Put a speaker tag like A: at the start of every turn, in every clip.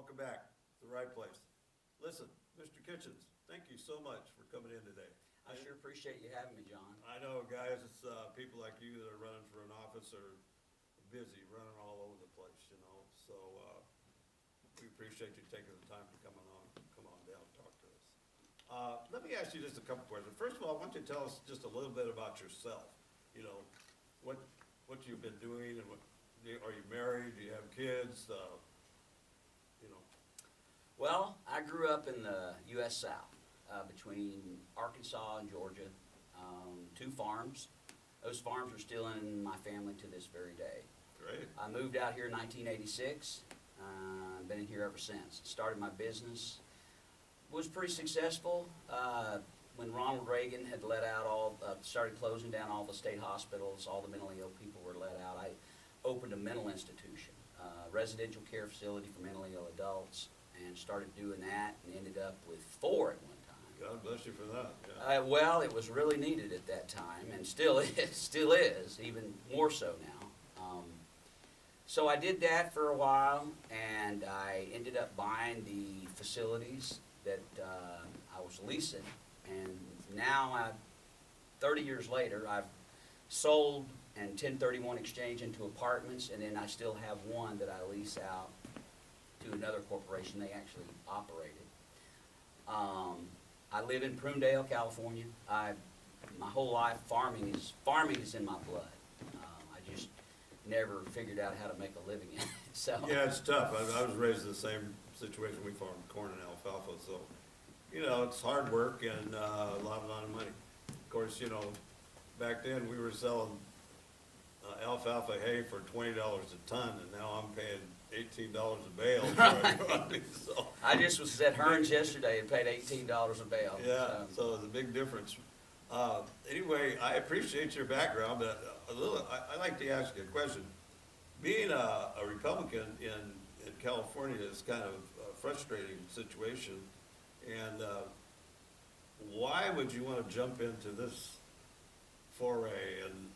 A: welcome back, the right place. Listen, Mr. Kitchens, thank you so much for coming in today.
B: I sure appreciate you having me, John.
A: I know, guys, it's, people like you that are running for an office are busy, running all over the place, you know, so, we appreciate you taking the time to come on down and talk to us. Let me ask you just a couple questions. First of all, I want you to tell us just a little bit about yourself, you know, what you've been doing and are you married, do you have kids, you know?
B: Well, I grew up in the U.S. South, between Arkansas and Georgia, 2 farms. Those farms are still in my family to this very day.
A: Great.
B: I moved out here in 1986. Been in here ever since. Started my business. Was pretty successful. When Ronald Reagan had started closing down all the state hospitals, all the mentally ill people were let out, I opened a mental institution, residential care facility for mentally ill adults, and started doing that and ended up with 4 at one time.
A: God bless you for that, yeah.
B: Well, it was really needed at that time, and still is, even more so now. So I did that for a while, and I ended up buying the facilities that I was leasing, and now 30 years later, I've sold and 1031 exchange into apartments, and then I still have one that I lease out to another corporation. They actually operate it. I live in Prunedale, California. My whole life farming is in my blood. I just never figured out how to make a living in it. So
A: Yeah, it's tough. I was raised in the same situation. We farmed corn and alfalfa, so, you know, it's hard work and a lot of money. Of course, you know, back then we were selling alfalfa hay for $20 a ton, and now I'm paying $18 a bale.
B: Right.
A: So,
B: I just was at Hearns yesterday and paid $18 a bale.
A: yeah, so there's a big difference. Anyway, I appreciate your background, but I'd like to ask you a question. Being a Republican in California is kind of a frustrating situation, and why would you want to jump into this foray and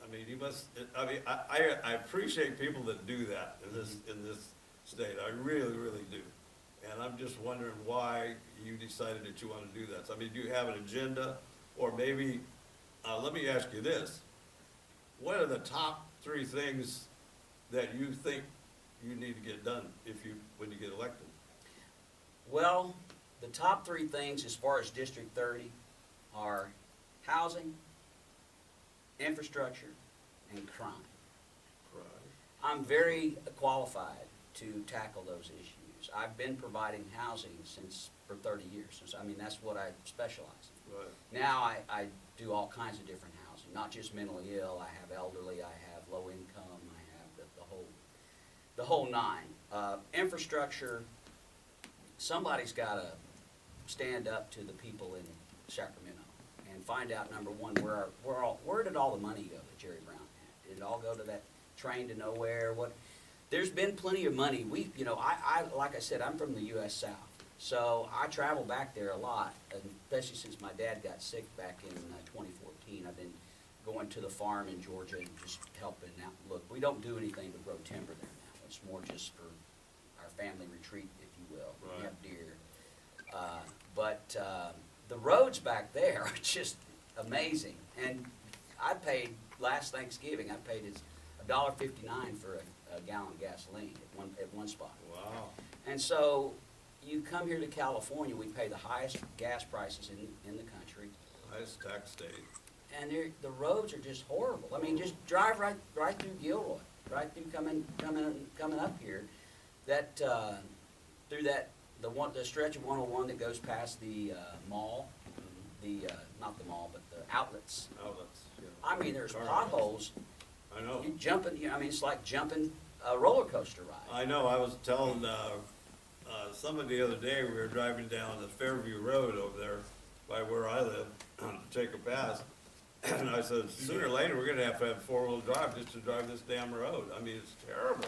A: I mean, you must, I mean, I appreciate people that do that in this state. I really, really do. And I'm just wondering why you decided that you want to do that. So, I mean, do you have an agenda? Or maybe, let me ask you this. What are the top 3 things that you think you need to get done when you get elected?
B: Well, the top 3 things as far as District 30 are housing, infrastructure, and crime.
A: Right.
B: I'm very qualified to tackle those issues. I've been providing housing for 30 years. I mean, that's what I specialize in.
A: Right.
B: Now I do all kinds of different housing, not just mentally ill. I have elderly, I have low income, I have the whole 9. Infrastructure, somebody's got to stand up to the people in Sacramento and find out, number one, where did all the money go that Jerry Brown had? Did it all go to that train to nowhere? There's been plenty of money. Like I said, I'm from the U.S. South, so I travel back there a lot, and especially since my dad got sick back in 2014. I've been going to the farm in Georgia and just helping out. Look, we don't do anything but grow timber there now. It's more just for our family retreat, if you will.
A: Right.
B: We have deer. But the roads back there are just amazing. And last Thanksgiving, I paid $1.59 for a gallon of gasoline at one spot.
A: Wow.
B: And so you come here to California, we pay the highest gas prices in the country.
A: Highest tax state.
B: And the roads are just horrible. I mean, just drive right through Gilroy, right through coming up here. That through the stretch of 101 that goes past the mall, not the mall, but the outlets.
A: Outlets, yeah.
B: I mean, there's
A: Car
B: potholes.
A: I know.
B: You jumping. I mean, it's like jumping a roller coaster ride.
A: I know. I was telling somebody the other day, we were driving down the Fairview Road over there by where I live, to take a pass. And I said, sooner or later, we're gonna have 4-wheel drive just to drive this damn road. I mean, it's terrible.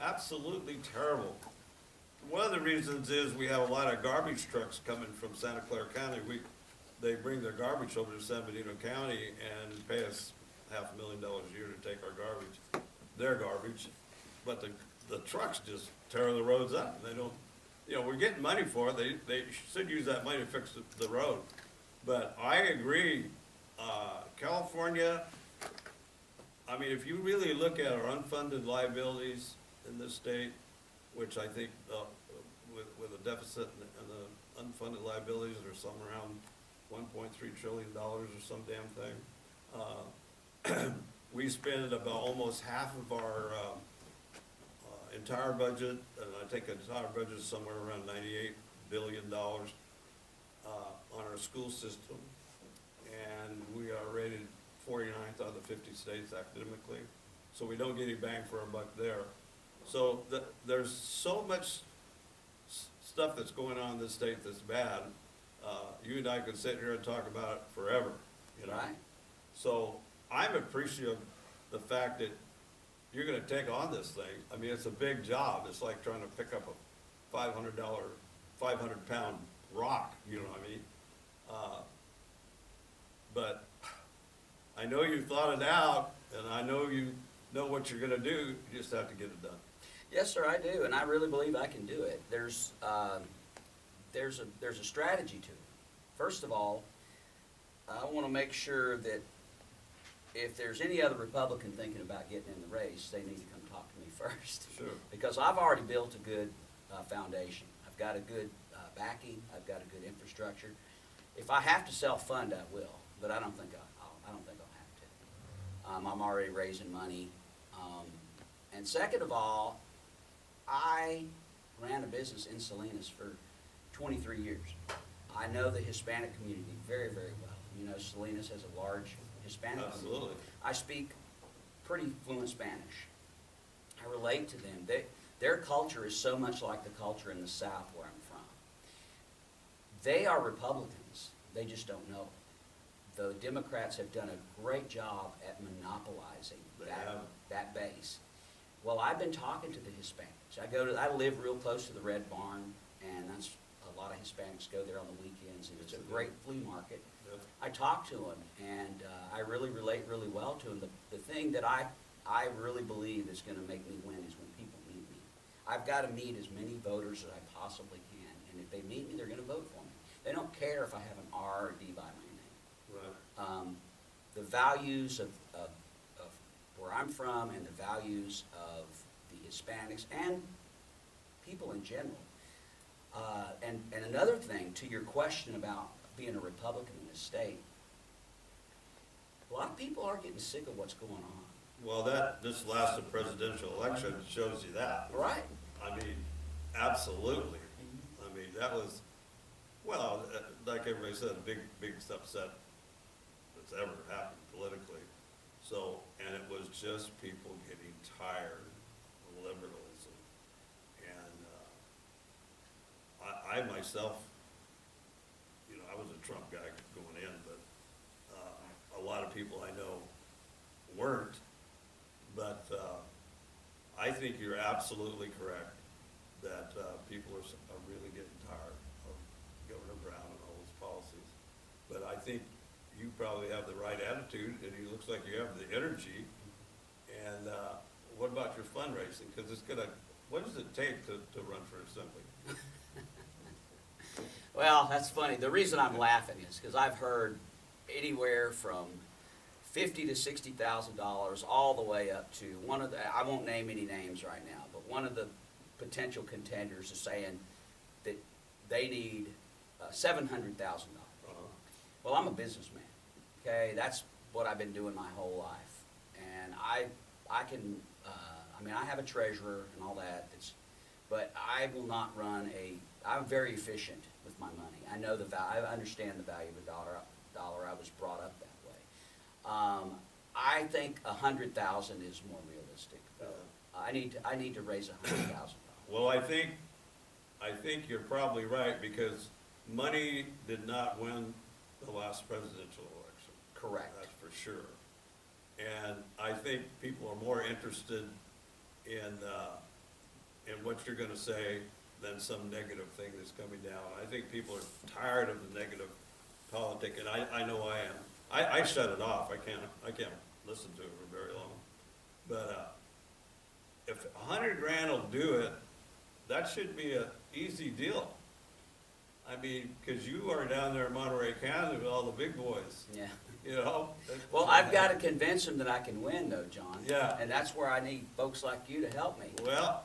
A: Absolutely terrible. One of the reasons is we have a lot of garbage trucks coming from Santa Clara County. They bring their garbage over to San Benito County and pay us $500,000 a year to take our garbage, their garbage. but the trucks just tear the roads up, they don't, you know, we're getting money for it, they should use that money to fix the road. But I agree, California, I mean, if you really look at our unfunded liabilities in this state, which I think, with a deficit and the unfunded liabilities are somewhere around $1.3 trillion or some damn thing. We spend about almost half of our, entire budget, and I think the entire budget is somewhere around $98 billion, on our school system. And we are rated 49th out of the 50 states academically, so we don't get any bang for our buck there. So there's so much stuff that's going on in this state that's bad. You and I could sit here and talk about it forever, you know?
B: Right.
A: So I'm appreciative of the fact that you're gonna take on this thing. I mean, it's a big job. It's like trying to pick up a $500-pound rock, you know what I mean? But I know you thought it out, and I know you know what you're gonna do. You just have to get it done.
B: Yes, sir, I do, and I really believe I can do it. There's a strategy to it. First of all, I want to make sure that if there's any other Republican thinking about getting in the race, they need to come talk to me first.
A: Sure.
B: Because I've already built a good foundation. I've got a good backing. I've got a good infrastructure. If I have to self-fund, I will, but I don't think I don't think I'll have to. I'm already raising money. And second of all, I ran a business in Salinas for 23 years. I know the Hispanic community very, very well. You know, Salinas has a large Hispanic community.
A: Absolutely.
B: I speak pretty fluent Spanish. I relate to them. Their culture is so much like the culture in the South where I'm from. They are Republicans. They just don't know it. The Democrats have done a great job at monopolizing
A: They have.
B: that base. Well, I've been talking to the Hispanics. I live real close to the Red Barn, and that's a lot of Hispanics go there on the weekends, and it's a great flea market.
A: Yep.
B: I talk to them, and I really relate really well to them. The thing that I really believe is going to make me win is when people meet me. I've got to meet as many voters as I possibly can, and if they meet me, they're going to vote for me. They don't care if I have an R or D by my name.
A: Right.
B: The values of where I'm from and the values of the Hispanics and people in general. And another thing, to your question about being a Republican in this state, a lot of people are getting sick of what's going on.
A: Well, this last presidential election shows you that.
B: Right.
A: I mean, absolutely. I mean, that was, well, like everybody said, a big upset that's ever happened politically. So, and it was just people getting tired of liberals. And I myself, you know, I was a Trump guy going in, but a lot of people I know weren't. But I think you're absolutely correct that people are really getting tired of Governor Brown and all his policies. But I think you probably have the right attitude, and it looks like you have the energy. And what about your fundraising? Because it's gonna, what does it take to run for assembly?
B: Well, that's funny. The reason I'm laughing is because I've heard anywhere from $50,000 to $60,000 all the way up to one of the, I won't name any names right now, but one of the potential contenders is saying that they need $700,000. Well, I'm a businessman, okay? That's what I've been doing my whole life. And I can, I mean, I have a treasurer and all that, but I will not run I'm very efficient with my money. I know I understand the value of a dollar. I was brought up that way. I think 100,000 is more realistic. I need to raise $100,000.
A: Well, I think you're probably right, because money did not win the last presidential election.
B: Correct.
A: That's for sure. And I think people are more interested in what you're gonna say than some negative thing that's coming down. I think people are tired of the negative politic, and I know I am. I shut it off. I can't listen to it for very long. But if if 100 grand will do it, that should be a easy deal. I mean, cause you are down there in Monterey County with all the big boys,
B: Yeah.
A: you know?
B: Well, I've got to convince them that I can win though, John.
A: Yeah.
B: And that's where I need folks like you to help me.
A: Well,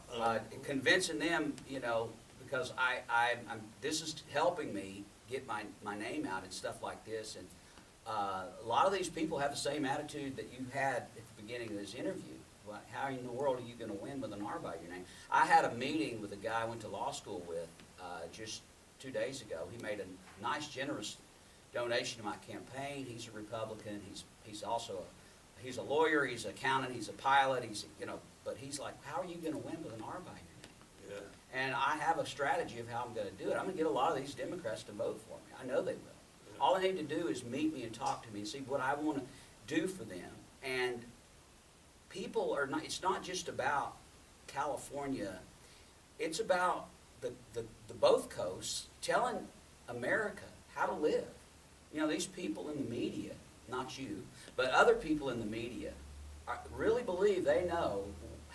B: Convincing them, you know, because I'm, this is helping me get my name out and stuff like this. And a lot of these people have the same attitude that you had at the beginning of this interview. Well, how in the world are you going to win with an R by your name? I had a meeting with a guy I went to law school with just 2 days ago. He made a nice, generous donation to my campaign. He's a Republican. He's also he's a lawyer. He's an accountant. He's a pilot. He's, you know, but he's like, how are you going to win with an R by your name?
A: yeah,
B: And I have a strategy of how I'm going to do it. I'm going to get a lot of these Democrats to vote for me. I know they will.
A: Yeah.
B: All I need to do is meet me and talk to me and see what I want to do for them. And people are not, it's not just about California. It's about the both coasts telling America how to live. You know, these people in the media, not you, but other people in the media really believe they know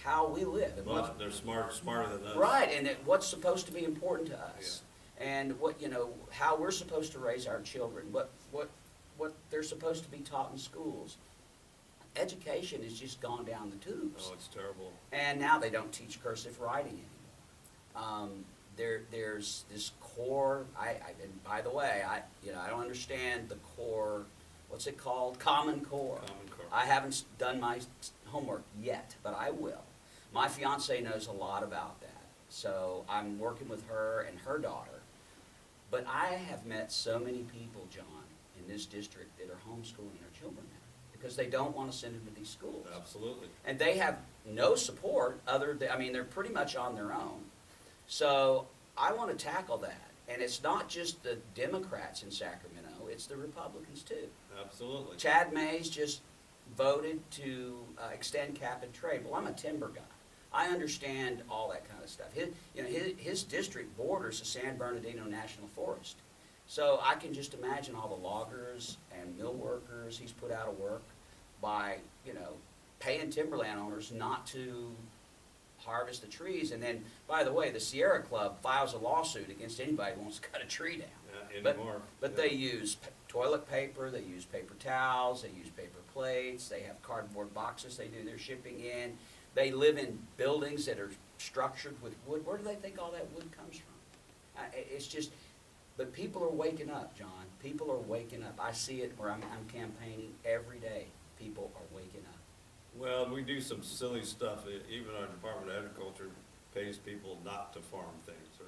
B: how we live. And
A: well, they're smarter than us.
B: right, and what's supposed to be important to us. And what, you know, how we're supposed to raise our children, what they're supposed to be taught in schools. Education has just gone down the tubes.
A: Oh, it's terrible.
B: And now they don't teach cursive writing anymore. There's this core, and by the way, I don't understand the core, what's it called? Common Core.
A: Common Core.
B: I haven't done my homework yet, but I will. My fiance knows a lot about that. So I'm working with her and her daughter. But I have met so many people, John, in this district that are homeschooling their children now because they don't want to send them to these schools.
A: Absolutely.
B: And they have no support other than, I mean, they're pretty much on their own. So I want to tackle that. And it's not just the Democrats in Sacramento, it's the Republicans too.
A: Absolutely.
B: Chad Mays just voted to extend cap and trade. Well, I'm a timber guy. I understand all that kind of stuff. His district borders the San Bernardino National Forest. So I can just imagine all the loggers and mill workers he's put out of work by, you know, paying timberland owners not to harvest the trees. And then, by the way, the Sierra Club files a lawsuit against anybody who wants to cut a tree down.
A: Yeah, anymore.
B: But
A: Yeah.
B: they use toilet paper, they use paper towels, they use paper plates, they have cardboard boxes they do their shipping in. They live in buildings that are structured with wood. Where do they think all that wood comes from? It's just, but people are waking up, John. People are waking up. I see it where I'm campaigning every day. People are waking up.
A: Well, we do some silly stuff. Even our Department of Agriculture pays people not to farm things, or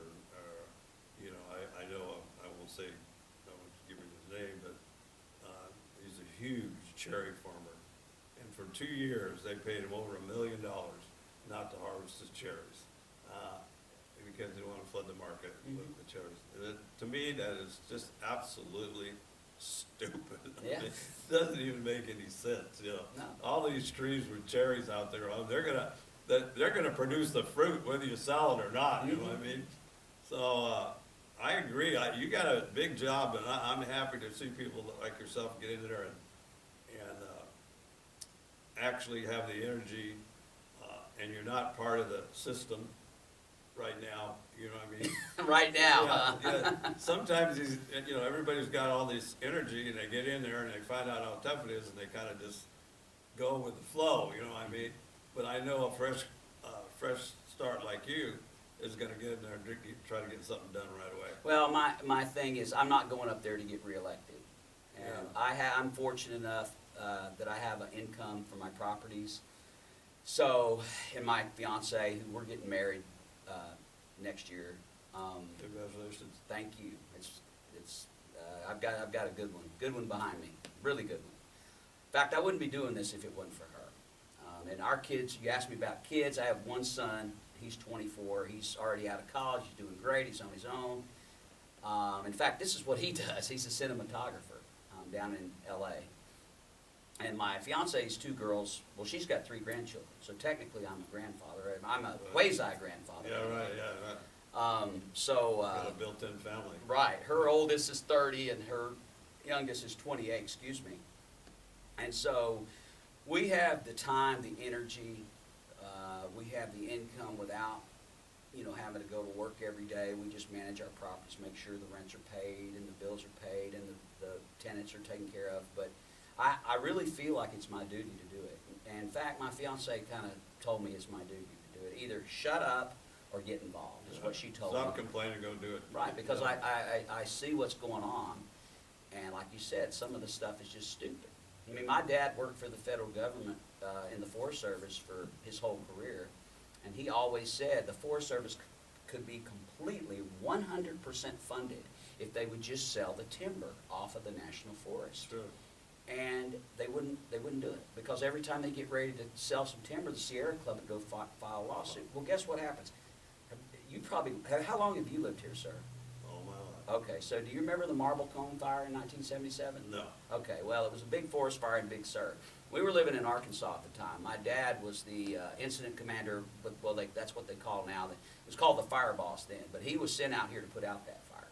A: you know, I know, I won't say, I won't give you his name, but he's a huge cherry farmer. And for 2 years, they paid him over $1 million not to harvest his cherries, because they want to flood the market with the cherries. And to me, that is just absolutely stupid.
B: Yeah.
A: It doesn't even make any sense, you know.
B: No.
A: All these trees with cherries out there, they're gonna produce the fruit whether you sell it or not, you know what I mean? So, I agree, you got a big job, and I'm happy to see people like yourself get in there and actually have the energy, and you're not part of the system right now, you know what I mean?
B: Right now,
A: Yeah, yeah. Sometimes these, you know, everybody's got all this energy and they get in there and they find out how tough it is and they kind of just go with the flow, you know what I mean? But I know a fresh start like you is gonna get in there and try to get something done right away.
B: Well, my thing is, I'm not going up there to get reelected. And
A: Yeah.
B: I'm fortunate enough that I have an income from my properties. So, and my fiance, who we're getting married next year.
A: Congratulations.
B: Thank you. I've got a good one behind me, really good one. In fact, I wouldn't be doing this if it wasn't for her. And our kids, you asked me about kids. I have one son. He's 24. He's already out of college. He's doing great. He's on his own. In fact, this is what he does. He's a cinematographer down in L.A. And my fiance's 2 girls, well, she's got 3 grandchildren. So technically, I'm a grandfather. I'm a quasi-grandfather.
A: Yeah, right, yeah, right. Got a built-in family.
B: Right. Her oldest is 30 and her youngest is 28, excuse me. And so we have the time, the energy, we have the income without, having to go to work every day. We just manage our properties, make sure the rents are paid and the bills are paid and the tenants are taken care of. But I really feel like it's my duty to do it. And in fact, my fiance kind of told me it's my duty to do it. Either shut up or get involved, is what she told me.
A: Stop complaining, go do it.
B: Right, because I see what's going on, and like you said, some of the stuff is just stupid. I mean, my dad worked for the federal government in the Forest Service for his whole career, and he always said the Forest Service could be completely 100% funded if they would just sell the timber off of the national forest.
A: True.
B: And they wouldn't do it, because every time they get ready to sell some timber, the Sierra Club would go file a lawsuit. Well, guess what happens? How long have you lived here, sir?
A: All my life.
B: Okay, so do you remember the Marble Cone Fire in 1977?
A: No.
B: Okay, well, it was a big forest fire in Big Sur. We were living in Arkansas at the time. My dad was the incident commander, but that's what they call now. It was called the fire boss then, but he was sent out here to put out that fire.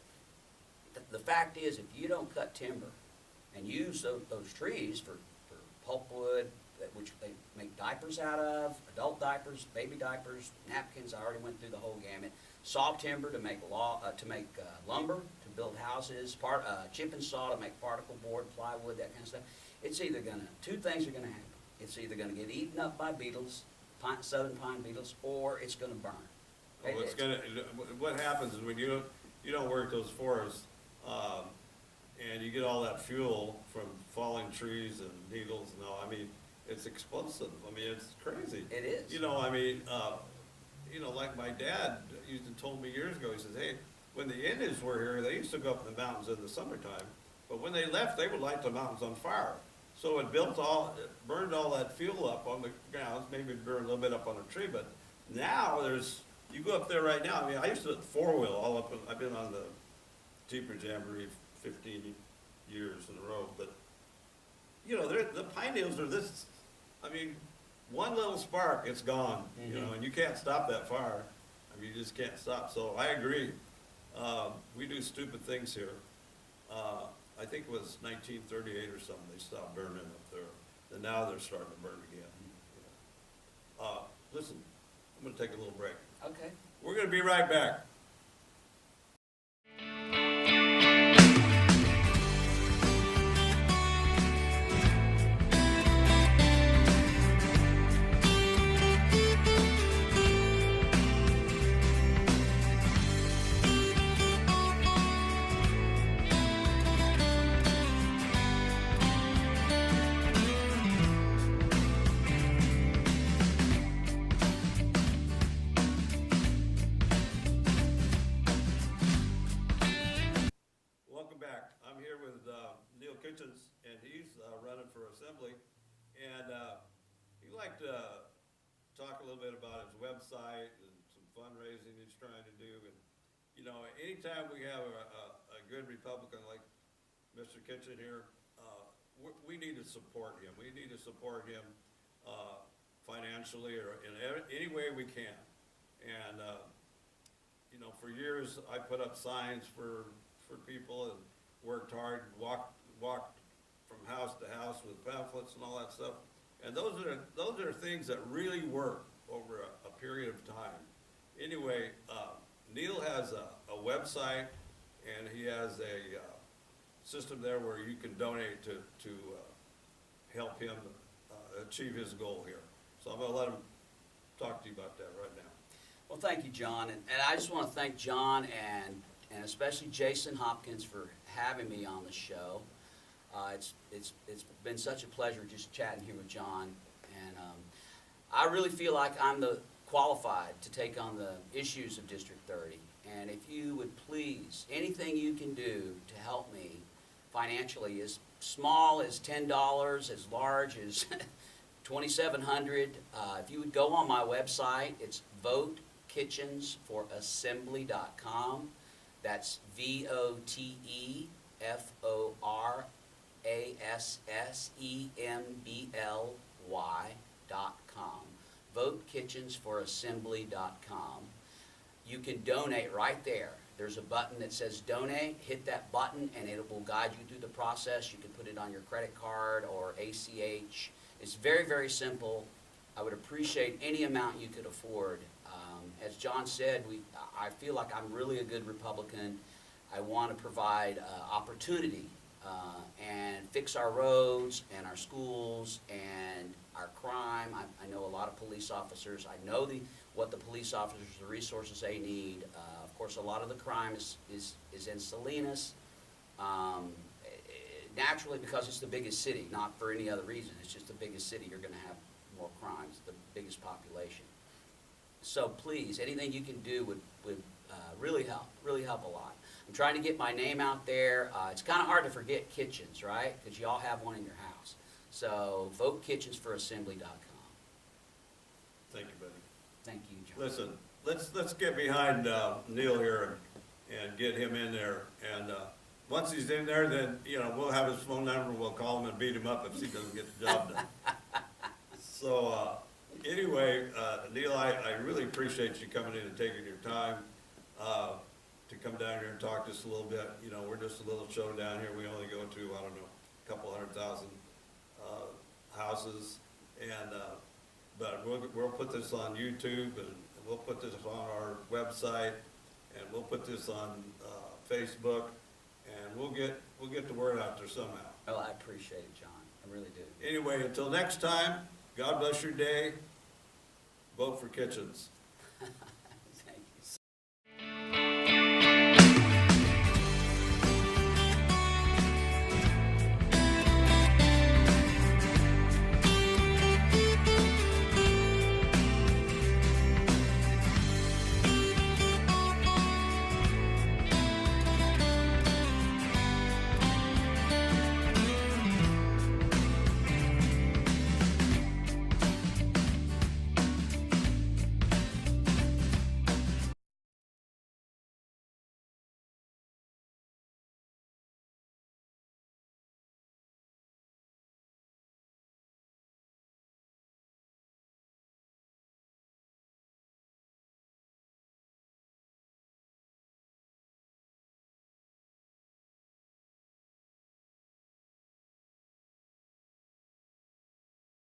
B: The fact is, if you don't cut timber and use those trees for pulpwood, which they make diapers out of, adult diapers, baby diapers, napkins, I already went through the whole gamut. Saw timber to make lumber, to build houses, chip and saw to make particle board, plywood, that kind of stuff. It's either two things are gonna happen. It's either gonna get eaten up by beetles, southern pine beetles, or it's gonna burn.
A: Well, what happens is when you don't work those forests, and you get all that fuel from falling trees and needles and all, I mean, it's explosive. I mean, it's crazy.
B: It is.
A: Like my dad used to told me years ago, he says, hey, when the Indians were here, they used to go up in the mountains in the summertime, but when they left, they would light the mountains on fire. So it burned all that fuel up on the ground, maybe it burned a little bit up on a tree, but now you go up there right now, I mean, I used to four-wheel all up, I've been on the Jeepers Jamboree 15 years in a row, but, the pine needles are this, I mean, one little spark, it's gone, and you can't stop that fire. I mean, you just can't stop. So I agree. We do stupid things here. I think it was 1938 or something, they stopped burning up there. And now they're starting to burn again. Listen, I'm gonna take a little break.
B: Okay.
A: We're gonna be right back. Kitchens, and he's running for assembly, and he'd like to talk a little bit about his website and some fundraising he's trying to do. And anytime we have a good Republican like Mr. Kitchen here, we need to support him. We need to support him financially or in any way we can. And for years I put up signs for people and worked hard, walked from house to house with pamphlets and all that stuff. And those are things that really work over a period of time. Anyway, Neil has a website, and he has a system there where you can donate to help him achieve his goal here. So I'm going to let him talk to you about that right now.
B: Well, thank you, John. And I just want to thank John and especially Jason Hopkins for having me on the show. It's been such a pleasure just chatting here with John, and I really feel like I'm qualified to take on the issues of District 30. And if you would please, anything you can do to help me financially, as small as $10, as large as $2,700. If you would go on my website, it's votekitchensforassembly.com. That's VOTEFORASSEMBLY.com. VoteKitchensForAssembly.com. You can donate right there. There's a button that says donate. Hit that button and it will guide you through the process. You can put it on your credit card or ACH. It's very, very simple. I would appreciate any amount you could afford as John said, I feel like I'm really a good Republican. I want to provide opportunity and fix our roads and our schools and our crime. I know a lot of police officers. I know what the police officers, the resources they need. Of course, a lot of the crime is in Salinas. Naturally, because it's the biggest city, not for any other reason. It's just the biggest city. You're going to have more crimes, the biggest population. So please, anything you can do would really help a lot. I'm trying to get my name out there. It's kind of hard to forget Kitchens, right? Because you all have one in your house. So vote kitchensforassembly.com.
A: Thank you, buddy.
B: Thank you, John.
A: Listen, let's get behind Neil here and get him in there. And once he's in there, then, you know, we'll have his phone number, we'll call him and beat him up if he doesn't get the job done. So, anyway, Neil, I really appreciate you coming in and taking your time to come down here and talk to us a little bit. You know, we're just a little show down here. We only go to, I don't know, a couple 100,000 houses. And, but we'll put this on YouTube, and we'll put this on our website, and we'll put this on Facebook, and we'll get the word out there somehow.
B: Well, I appreciate it, John. I really do.
A: Anyway, until next time, God bless your day. Vote for Kitchens.